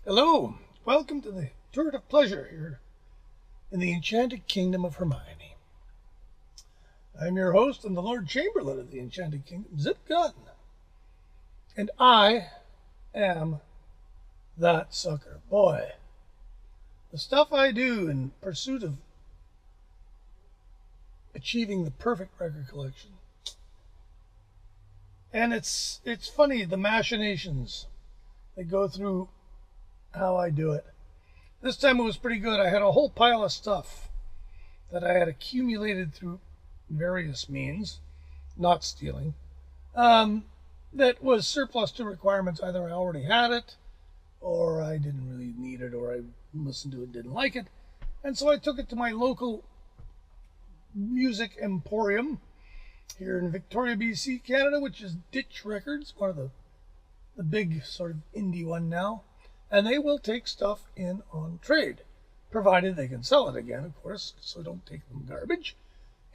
Hello, welcome to the Turret of Pleasure here in the Enchanted Kingdom of Hermione. I'm your host and the Lord Chamberlain of the Enchanted Kingdom, Zip Gun. And I am that sucker. Boy, the stuff I do in pursuit of achieving the perfect record collection. And it's funny, the machinations that go through how I do it. This time it was pretty good. I had a whole pile of stuff that I had accumulated through various means, not stealing, that was surplus to requirements. Either I already had it, or I didn't really need it, or I listened to it, didn't like it. And so I took it to my local music emporium here in Victoria, BC, Canada, which is Ditch Records, one of the big sort of indie one now. And they will take stuff in on trade, provided they can sell it again, of course, so don't take them garbage.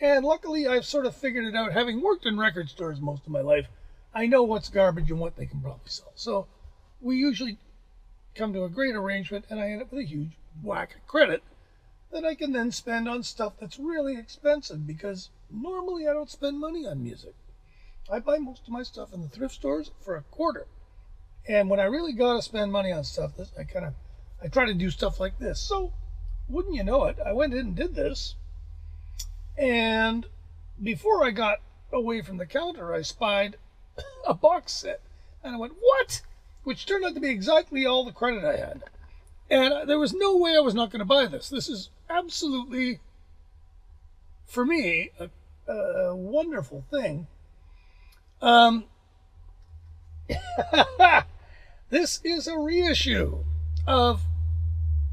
And luckily, I've sort of figured it out. Having worked in record stores most of my life, I know what's garbage and what they can probably sell. So we usually come to a great arrangement, and I end up with a huge whack of credit that I can then spend on stuff that's really expensive, because normally I don't spend money on music. I buy most of my stuff in the thrift stores for a quarter. And when I really got to spend money on stuff, I try to do stuff like this. So, wouldn't you know it, I went in and did this. And before I got away from the counter, I spied a box set. And I went, what? Which turned out to be exactly all the credit I had. And there was no way I was not going to buy this. This is absolutely, for me, a wonderful thing. This is a reissue of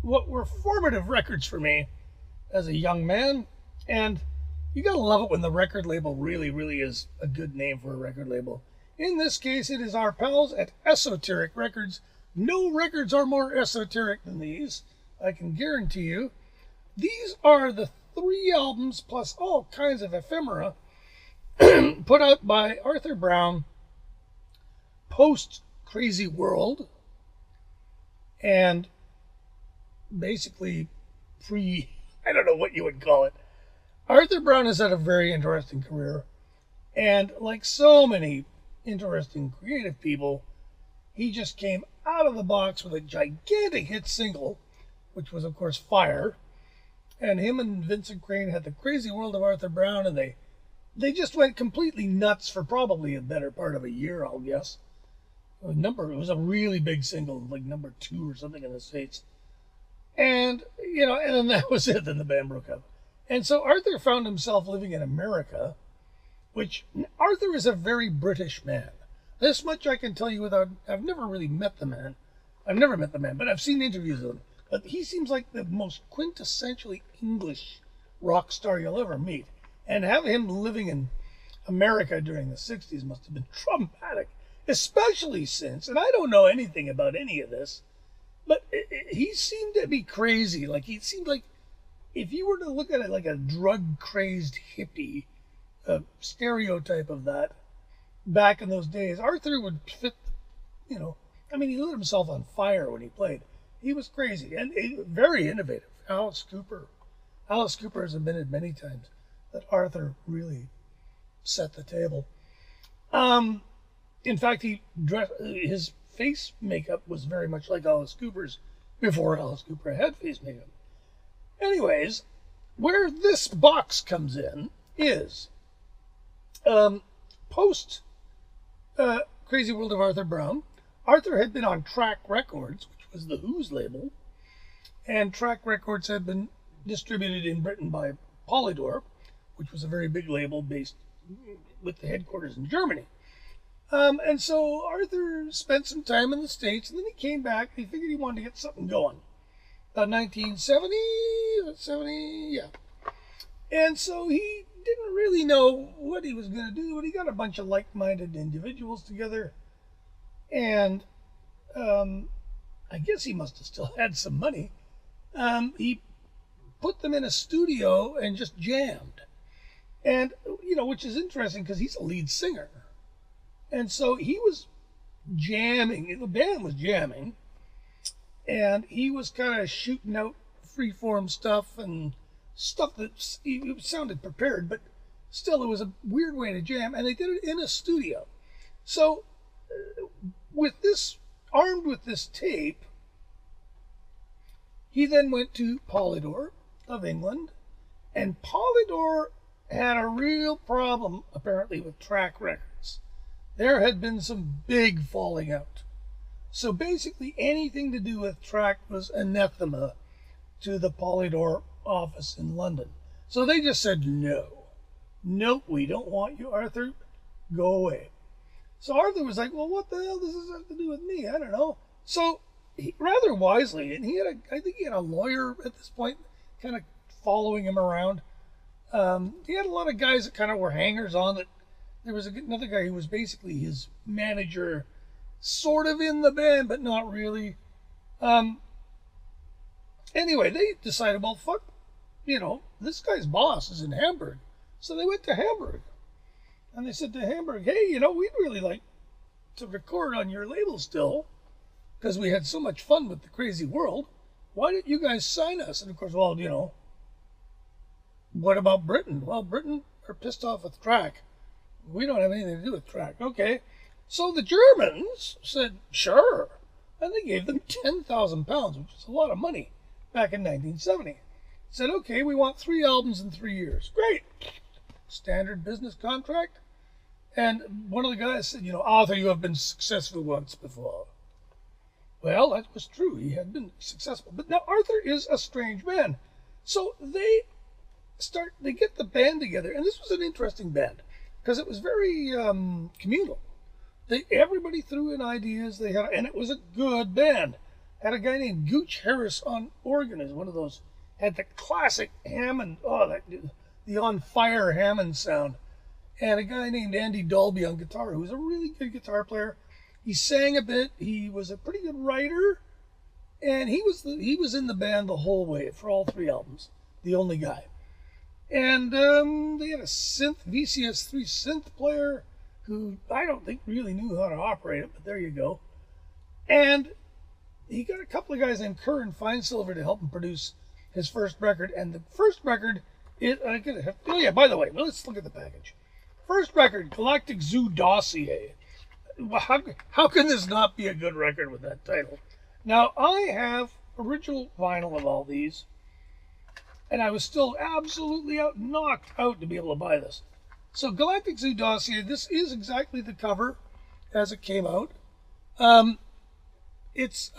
what were formative records for me as a young man. And you gotta love it when the record label really, really is a good name for a record label. In this case, it is our pals at Esoteric Records. No records are more esoteric than these, I can guarantee you. These are the 3 albums plus all kinds of ephemera put out by Arthur Brown post Crazy World, and basically I don't know what you would call it. Arthur Brown has had a very interesting career, and like so many interesting creative people, he just came out of the box with a gigantic hit single, which was of course Fire, and him and Vincent Crane had the Crazy World of Arthur Brown, and they just went completely nuts for probably a better part of a year, I'll guess. It was a really big single, like number 2 or something in the States. And, and then that was it. Then the band broke up. And so Arthur found himself living in America, which Arthur is a very British man. This much I can tell you I've never really met the man. I've never met the man, but I've seen interviews with him. But he seems like the most quintessentially English rock star you'll ever meet. And having him living in America during the 60s must have been traumatic. Especially since, and I don't know anything about any of this, but he seemed to be crazy. Like, he seemed like, if you were to look at it like a drug-crazed hippie, stereotype of that, back in those days, Arthur would fit, he lit himself on fire when he played. He was crazy and very innovative. Alice Cooper has admitted many times that Arthur really set the table. In fact, his face makeup was very much like Alice Cooper's before Alice Cooper had face makeup. Anyways, where this box comes in is post Crazy World of Arthur Brown. Arthur had been on Track Records, which was the Who's label, and Track Records had been distributed in Britain by Polydor, which was a very big label based with the headquarters in Germany. And so Arthur spent some time in the States, and then he came back, and he figured he wanted to get something going. About 1970, yeah. And so he didn't really know what he was going to do, but he got a bunch of like-minded individuals together, and I guess he must have still had some money. He put them in a studio and just jammed. And, which is interesting because he's a lead singer. And so he was jamming, the band was jamming, and he was kind of shooting out freeform stuff and stuff that it sounded prepared, but still it was a weird way to jam, and they did it in a studio. So with this, armed with this tape, he then went to Polydor of England, and Polydor had a real problem apparently with track records. There had been some big falling out. So basically anything to do with track was anathema to the Polydor office in London. So they just said, no, we don't want you, Arthur. Go away. So Arthur was like, well, what the hell does this have to do with me? I don't know. So he, rather wisely, and I think he had a lawyer at this point kind of following him around. He had a lot of guys that kind of were hangers on. That there was another guy who was basically his manager, sort of in the band, but not really. Anyway, they decided, well, fuck, this guy's boss is in Hamburg. So they went to Hamburg. And they said to Hamburg, hey, we'd really like to record on your label still, because we had so much fun with the Crazy World. Why didn't you guys sign us? And of course, well, what about Britain? Well, Britain are pissed off with track. We don't have anything to do with track. Okay. So the Germans said, sure. And they gave them £10,000, which is a lot of money back in 1970. Said, okay, we want 3 albums in 3 years. Great. Standard business contract. And one of the guys said, Arthur, you have been successful once before. Well, that was true. He had been successful. But now Arthur is a strange man. So they get the band together. And this was an interesting band because it was very communal. Everybody threw in ideas. And it was a good band. Had a guy named Gooch Harris on organ as one of those. Had the classic Hammond, the on fire Hammond sound. And a guy named Andy Dolby on guitar, who was a really good guitar player. He sang a bit. He was a pretty good writer, and he was in the band the whole way for all 3 albums. The only guy. And they had a VCS3 synth player who I don't think really knew how to operate it, but there you go. And he got a couple of guys named Kerr and Finesilver to help him produce his first record. And the first record by the way, let's look at the package. First record, Galactic Zoo Dossier. How can this not be a good record with that title? Now, I have original vinyl of all these, and I was still absolutely knocked out to be able to buy this. So, Galactic Zoo Dossier, this is exactly the cover as it came out. This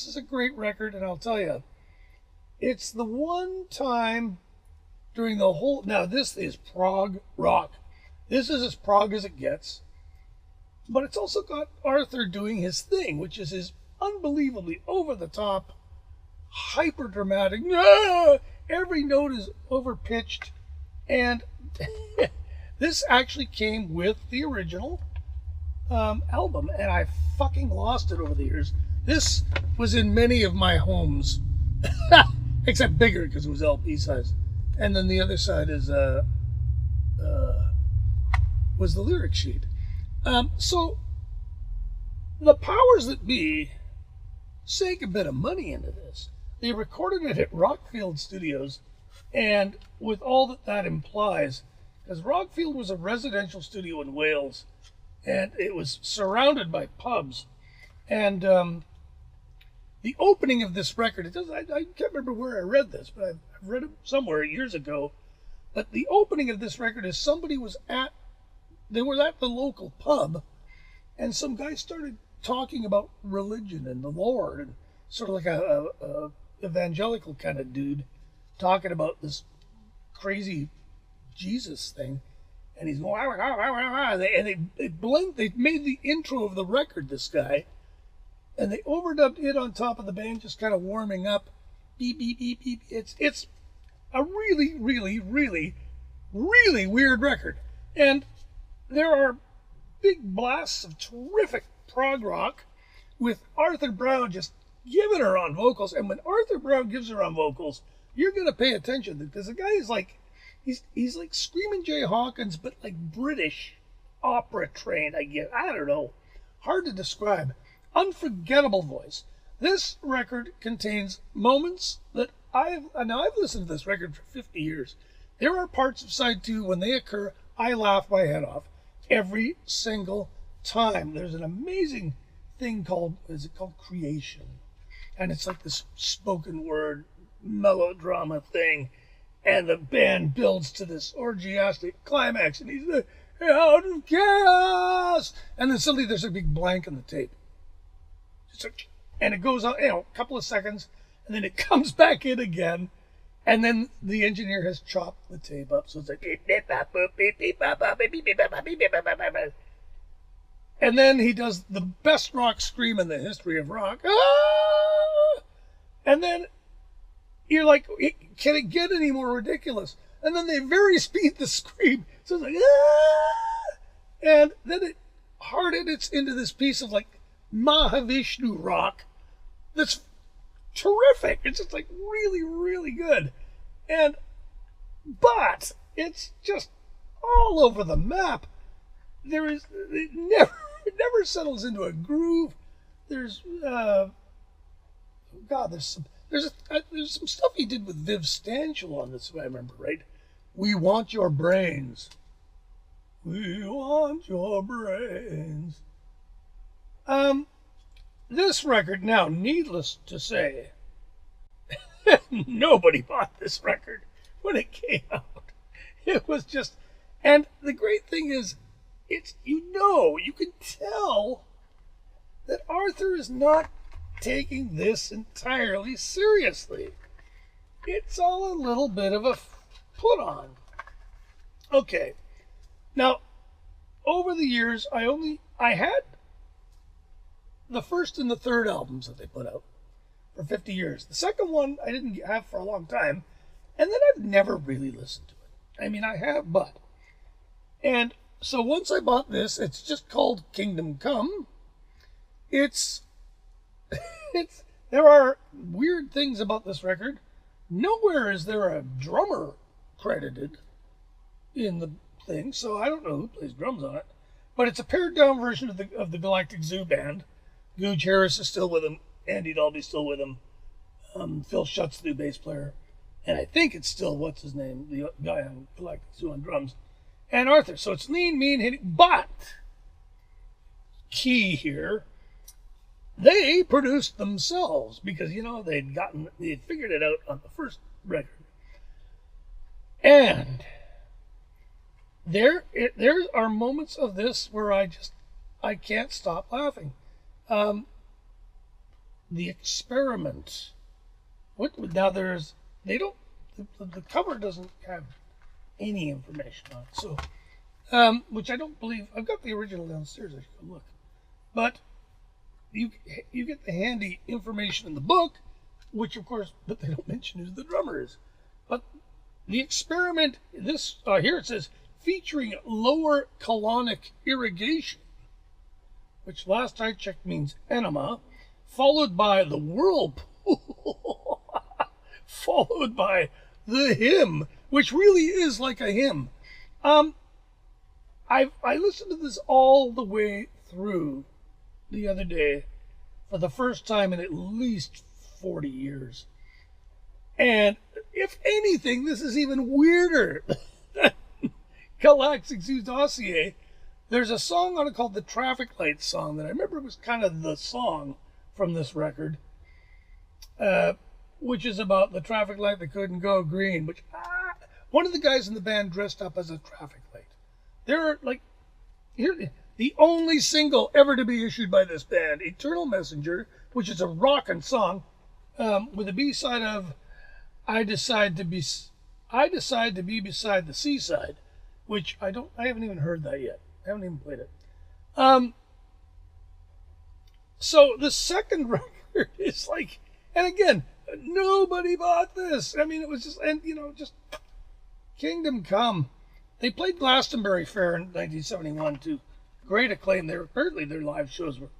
is a great record, and I'll tell you, it's the one time during the whole... Now, this is prog rock. This is as prog as it gets. But it's also got Arthur doing his thing, which is his unbelievably over-the-top, hyper-dramatic... Every note is over-pitched. And this actually came with the original album, and I fucking lost it over the years. This was in many of my homes. Except bigger because it was LP size. And then the other side is was the lyric sheet. So the powers that be sank a bit of money into this. They recorded it at Rockfield Studios, and with all that implies, because Rockfield was a residential studio in Wales, and it was surrounded by pubs, and the opening of this record, I can't remember where I read this, but I've read it somewhere years ago. But the opening of this record is they were at the local pub, and some guy started talking about religion and the Lord, and sort of like a evangelical kind of dude talking about this crazy Jesus thing. And he's going, and they made the intro of the record, this guy. And they overdubbed it on top of the band, just kind of warming up. Beep, beep, beep, beep. It's a really, really, really, really weird record. And there are big blasts of terrific prog rock with Arthur Brown just giving her on vocals. And when Arthur Brown gives her on vocals, you're going to pay attention, because the guy is like, he's like Screaming Jay Hawkins, but like British opera trained, I guess. I don't know. Hard to describe. unforgettable voice. This record contains moments that I've listened to this record for 50 years. There are parts of side 2 when they occur, I laugh my head off every single time. There's an amazing thing called Creation. And it's like this spoken word melodrama thing. And the band builds to this orgiastic climax. And he's like, out of chaos. And then suddenly there's a big blank on the tape. And it goes on, a couple of seconds. And then it comes back in again. And then the engineer has chopped the tape up. So it's like, and then he does the best rock scream in the history of rock. Ah! And then you're like, can it get any more ridiculous? And then they very speed the scream. So it's like, ah! And then it hard edits into this piece of like Mahavishnu rock that's terrific. It's just like really, really good. But it's just all over the map. It never settles into a groove. There's some stuff he did with Viv Stanchel on this, if I remember right. We want your brains. We want your brains. This record, now, needless to say, nobody bought this record when it came out. It was just, and the great thing is, you can tell that Arthur is not taking this entirely seriously. It's all a little bit of a put on. Okay. Now, over the years, I had the first and the third albums that they put out for 50 years. The second one I didn't have for a long time, and then I've never really listened to it. I mean, I have, but. And so once I bought this, it's just called Kingdom Come. There are weird things about this record. Nowhere is there a drummer credited in the thing, so I don't know who plays drums on it. But it's a pared down version of the Galactic Zoo Band. Googe Harris is still with him. Andy Dalby's still with him. Phil Schutt's the new bass player. And I think it's still, what's his name, the guy on Galactic Zoo on drums. And Arthur. So it's lean, mean, hitting. But, key here, they produced themselves because, they had figured it out on the first record. And there are moments of this where I can't stop laughing. The Experiment. Now the cover doesn't have any information on it, so which I don't believe. I've got the original downstairs. I should go look, but you get the handy information in the book, which of course, but they don't mention who the drummer is. But the Experiment, this here it says featuring lower colonic irrigation, which last I checked means enema, followed by the Whirlpool, followed by the Hymn, which really is like a hymn. I listened to this all the way through the other day for the first time in at least 40 years. And if anything, this is even weirder than Galactic Zoo Dossier. There's a song on it called the Traffic Light Song that I remember was kind of the song from this record, which is about the traffic light that couldn't go green, which one of the guys in the band dressed up as a traffic light. They're the only single ever to be issued by this band, Eternal Messenger, which is a rockin' song, with a B-side of I Decide to Be Beside the Seaside, which I haven't even heard that yet. I haven't even played it. So the second record is like, and again, nobody bought this. I mean, it was just, just Kingdom Come. They played Glastonbury Fair in 1971 to great acclaim. Apparently their live shows were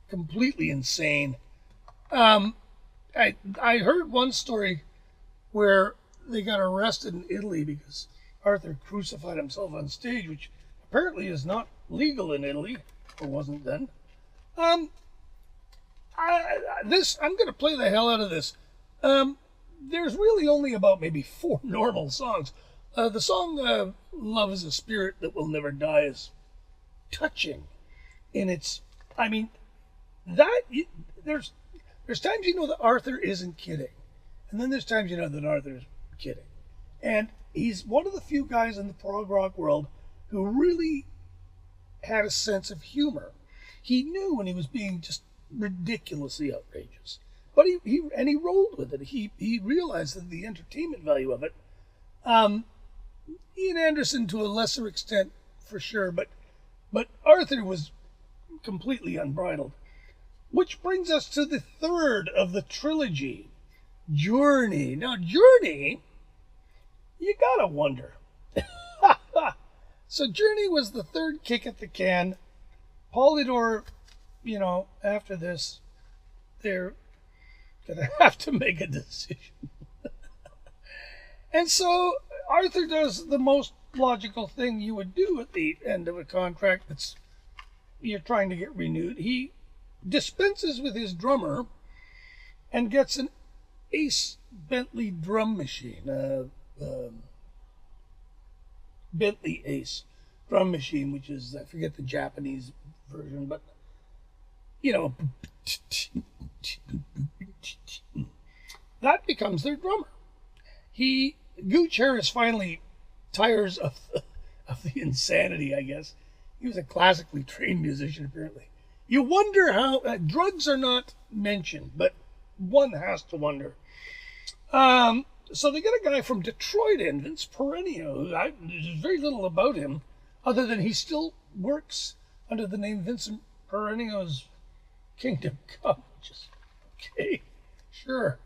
completely insane. I heard one story where they got arrested in Italy because Arthur crucified himself on stage, which apparently is not legal in Italy, or wasn't then. I'm going to play the hell out of this. There's really only about maybe 4 normal songs. The song "Love Is a Spirit That Will Never Die" is touching in its. I mean, there's times you know that Arthur isn't kidding, and then there's times you know that Arthur's kidding, and he's one of the few guys in the prog rock world who really had a sense of humor. He knew when he was being just ridiculously outrageous, but he rolled with it. He realized that the entertainment value of it. Ian Anderson to a lesser extent for sure, but Arthur was completely unbridled. Which brings us to the third of the trilogy, Journey. Now, Journey, you gotta wonder. So Journey was the third kick at the can. Polydor, after this, they're gonna have to make a decision. And so Arthur does the most logical thing you would do at the end of a contract you're trying to get renewed. He dispenses with his drummer and gets an Ace Bentley drum machine, Bentley Ace drum machine, which is, I forget the Japanese version, but that becomes their drummer. Gooch Harris finally tires of the insanity, I guess. He was a classically trained musician, apparently. You wonder how drugs are not mentioned, but one has to wonder. So they get a guy from Detroit in, Vince Perenio. There's very little about him, other than he still works under the name Vincent Perenio's Kingdom Come. Just okay, sure.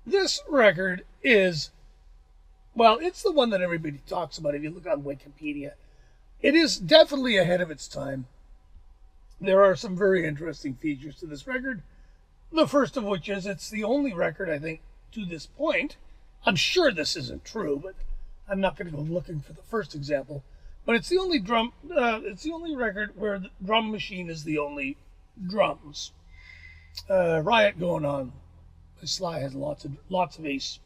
This record is, well, it's the one that everybody talks about if you look on Wikipedia. It is definitely ahead of its time. There are some very interesting features to this record. The first of which is it's the only record, I think, to this point. I'm sure this isn't true, but I'm not going to go looking for the first example. But it's the only record where the drum machine is the only drums. Riot Going On by Sly has lots of Ace,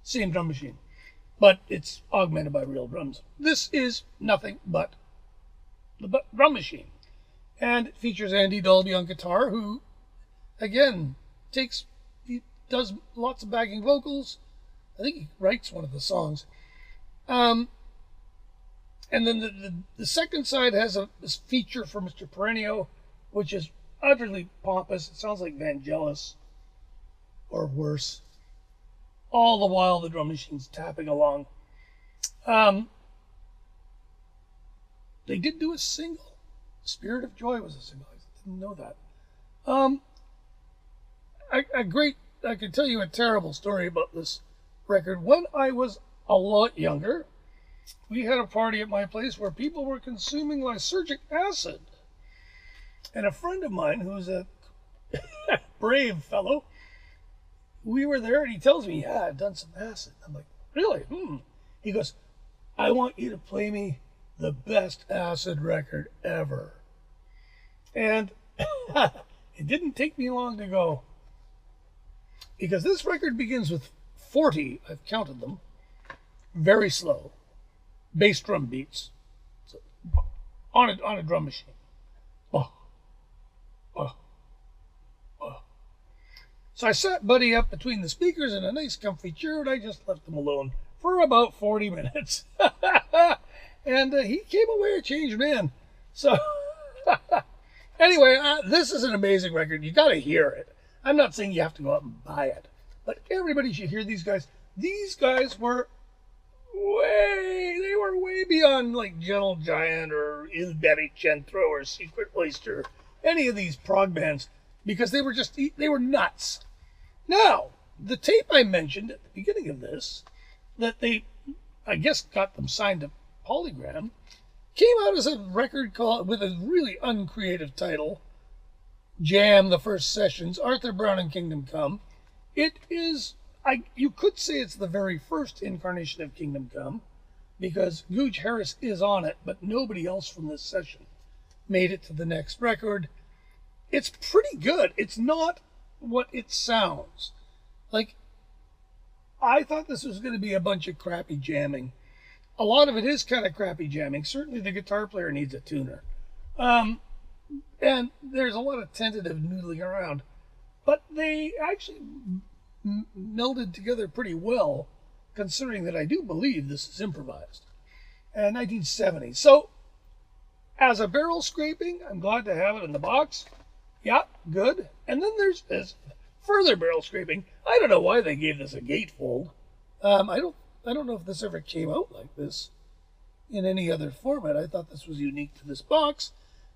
same drum machine, but it's augmented by real drums. This is nothing but the drum machine, and it features Andy Dolby on guitar, who, again, he does lots of backing vocals. I think he writes one of the songs. And then the second side has this feature for Mr. Perenio, which is utterly pompous. It sounds like Vangelis, or worse. All the while the drum machine's tapping along. They did do a single. Spirit of Joy was a single. I didn't know that. I could tell you a terrible story about this record. When I was a lot younger, we had a party at my place where people were consuming lysergic acid. And a friend of mine, who's a brave fellow, we were there, and he tells me, yeah, I've done some acid. I'm like, really? He goes, I want you to play me the best acid record ever. And it didn't take me long to go, because this record begins with 40, I've counted them, very slow bass drum beats, so, on a drum machine. So I sat Buddy up between the speakers in a nice comfy chair, and I just left him alone for about 40 minutes. And he came away a changed man. So anyway, this is an amazing record. You got to hear it. I'm not saying you have to go out and buy it, but everybody should hear these guys. These guys were way beyond like Gentle Giant or Il Baricentro or Secret Oyster, any of these prog bands, because they were nuts. Now, the tape I mentioned at the beginning of this, that they, I guess, got them signed to Polygram, came out as a record with a really uncreative title, Jam, The First Sessions, Arthur Brown and Kingdom Come. It is, you could say it's the very first incarnation of Kingdom Come, because Gooch Harris is on it, but nobody else from this session made it to the next record. it's pretty good. It's not what it sounds. Like, I thought this was going to be a bunch of crappy jamming. A lot of it is kind of crappy jamming. Certainly the guitar player needs a tuner. And there's a lot of tentative noodling around. But they actually melded together pretty well, considering that I do believe this is improvised. 1970. So, as a barrel scraping, I'm glad to have it in the box. Yeah, good. And then there's this further barrel scraping. I don't know why they gave this a gatefold. I don't know if this ever came out like this in any other format. I thought this was unique to this box.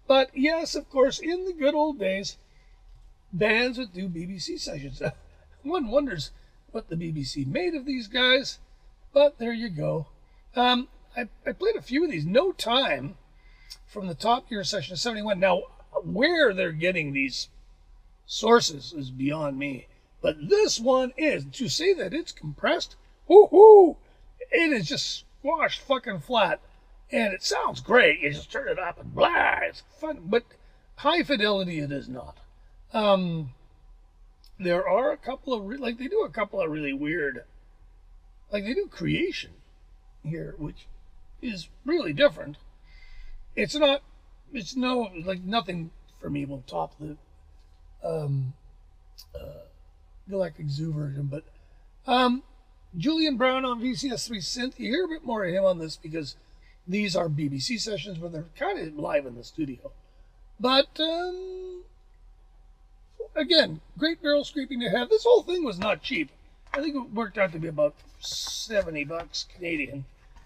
But yes, of course, in the good old days, bands would do BBC sessions. One wonders what the BBC made of these guys, but there you go. I played a few of these. No Time from the Top Gear session of 71. Now, where they're getting these sources is beyond me. But this one is, to say that it's compressed, woohoo! It is just squashed fucking flat. And it sounds great. You just turn it up and blah, it's fun. But high fidelity it is not. There are a couple of, they do a couple of really weird, they do Creation here, which is really different. It's nothing for me will top the Galactic Zoo version, but Julian Brown on VCS3 synth. You hear a bit more of him on this because these are BBC sessions where they're kind of live in the studio. But again, great barrel scraping to have. This whole thing was not cheap. I think it worked out to be about $70 Canadian.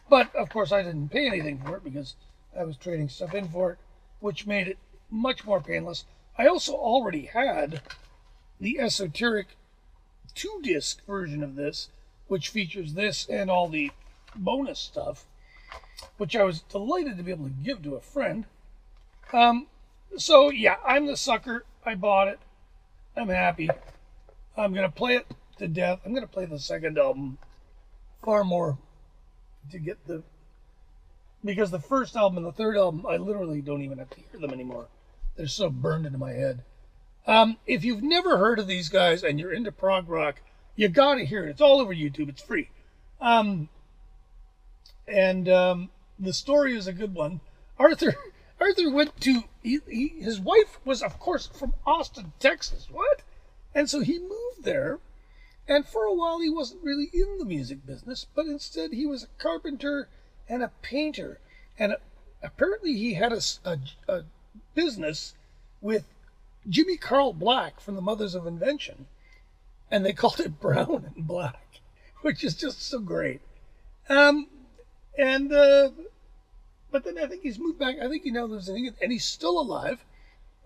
But of course, I didn't pay anything for it because I was trading stuff in for it, which made it much more painless. I also already had the esoteric 2-disc version of this, which features this and all the bonus stuff, which I was delighted to be able to give to a friend. So yeah, I'm the sucker. I bought it. I'm happy. I'm going to play it to death. I'm going to play the second album far more to get because the first album and the third album, I literally don't even have to hear them anymore. They're so burned into my head. If you've never heard of these guys and you're into prog rock, you got to hear it. It's all over YouTube. It's free. The story is a good one. Arthur went to, his wife was, of course, from Austin, Texas. What? And so he moved there. And for a while, he wasn't really in the music business, but instead he was a carpenter and a painter. And apparently he had a business with Jimmy Carl Black from the Mothers of Invention. And they called it Brown and Black, which is just so great. But then I think he's moved back. I think he now lives in England, and he's still alive.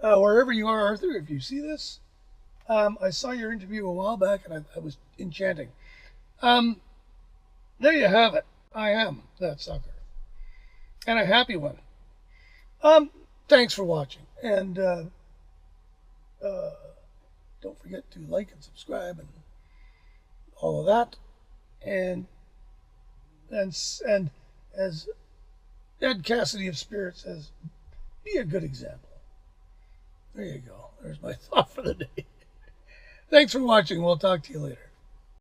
Wherever you are, Arthur, if you see this, I saw your interview a while back, and I was enchanting. There you have it. I am that sucker. And a happy one. Thanks for watching. And don't forget to like and subscribe and all of that. And as Ed Cassidy of Spirit says, be a good example. There you go. There's my thought for the day. Thanks for watching. We'll talk to you later.